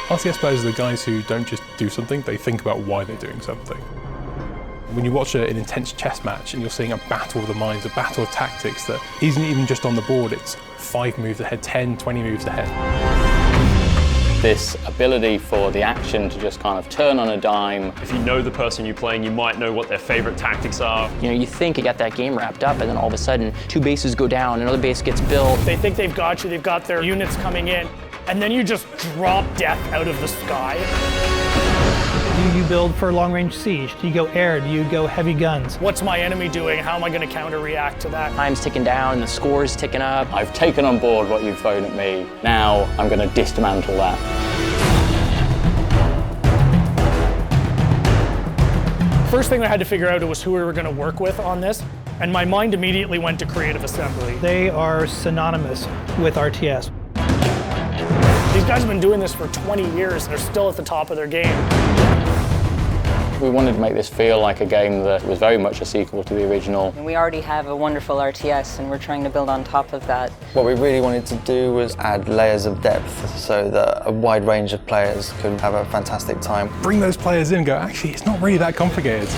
RTS players are the guys who don't just do something, they think about why they're doing something. When you watch an intense chess match and you're seeing a battle of the minds, a battle of tactics that isn't even just on the board, it's 5 moves ahead, 10, 20 moves ahead. This ability for the action to just kind of turn on a dime. If you know the person you're playing, you might know what their favorite tactics are. You know, you think you got that game wrapped up, and then all of a sudden, 2 bases go down, another base gets built. They think they've got you, they've got their units coming in, and then you just drop death out of the sky. Do you build for long-range siege? Do you go air? Do you go heavy guns? What's my enemy doing? How am I going to counter-react to that? Time's ticking down, the score's ticking up. I've taken on board what you've thrown at me. Now I'm going to dismantle that. First thing I had to figure out was who we were going to work with on this, and my mind immediately went to creative assembly. They are synonymous with RTS. These guys have been doing this for 20 years. They're still at the top of their game. We wanted to make this feel like a game that was very much a sequel to the original. We already have a wonderful RTS, and we're trying to build on top of that. What we really wanted to do was add layers of depth so that a wide range of players could have a fantastic time. Bring those players in and go, actually, it's not really that complicated.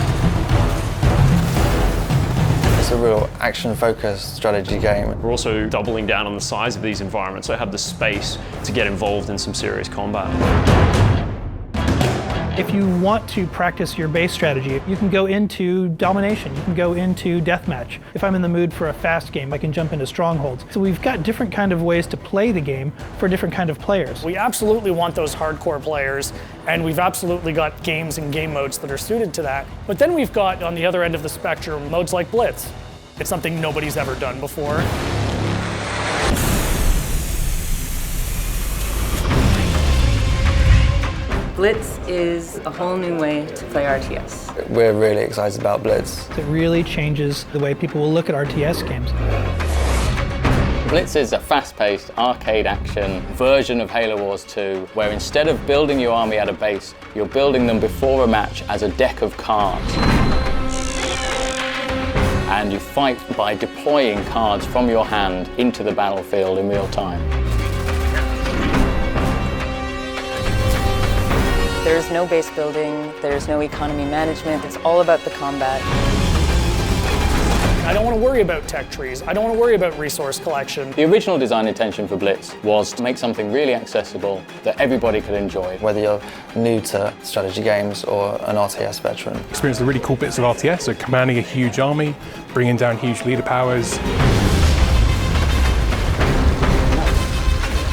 It's a real action-focused strategy game. We're also doubling down on the size of these environments, so have the space to get involved in some serious combat. If you want to practice your base strategy, you can go into domination, you can go into deathmatch. If I'm in the mood for a fast game, I can jump into strongholds. So we've got different kind of ways to play the game for different kind of players. We absolutely want those hardcore players, and we've absolutely got games and game modes that are suited to that. But then we've got, on the other end of the spectrum, modes like Blitz. It's something nobody's ever done before. Blitz is a whole new way to play RTS. We're really excited about Blitz. It really changes the way people will look at RTS games. Blitz is a fast-paced arcade action version of Halo Wars 2, where instead of building your army at a base, you're building them before a match as a deck of cards. And you fight by deploying cards from your hand into the battlefield in real time. There's no base building, there's no economy management, it's all about the combat. I don't want to worry about tech trees. I don't want to worry about resource collection. The original design intention for Blitz was to make something really accessible that everybody could enjoy. Whether you're new to strategy games or an RTS veteran. Experience the really cool bits of RTS, so commanding a huge army, bringing down huge leader powers.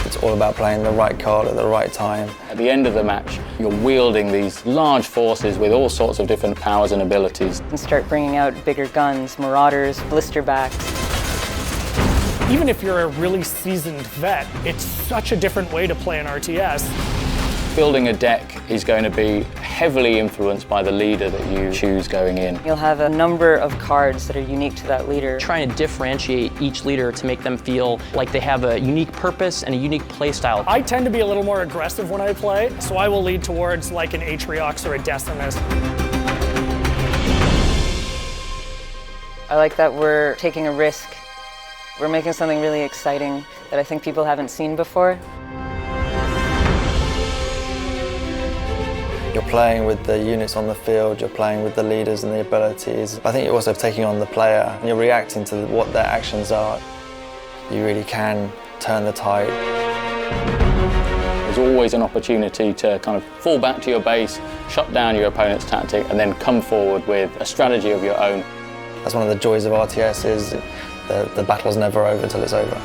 It's all about playing the right card at the right time. At the end of the match, you're wielding these large forces with all sorts of different powers and abilities. And start bringing out bigger guns, marauders, blisterbacks. Even if you're a really seasoned vet, it's such a different way to play an RTS. Building a deck is going to be heavily influenced by the leader that you choose going in. You'll have a number of cards that are unique to that leader. Trying to differentiate each leader to make them feel like they have a unique purpose and a unique play style. I tend to be a little more aggressive when I play, so I will lead towards like an Atriox or a Decimus. I like that we're taking a risk. We're making something really exciting that I think people haven't seen before. You're playing with the units on the field, you're playing with the leaders and the abilities. I think you're also taking on the player, and you're reacting to what their actions are. You really can turn the tide. There's always an opportunity to kind of fall back to your base, shut down your opponent's tactic, and then come forward with a strategy of your own. That's one of the joys of RTS is the battle's never over till it's over.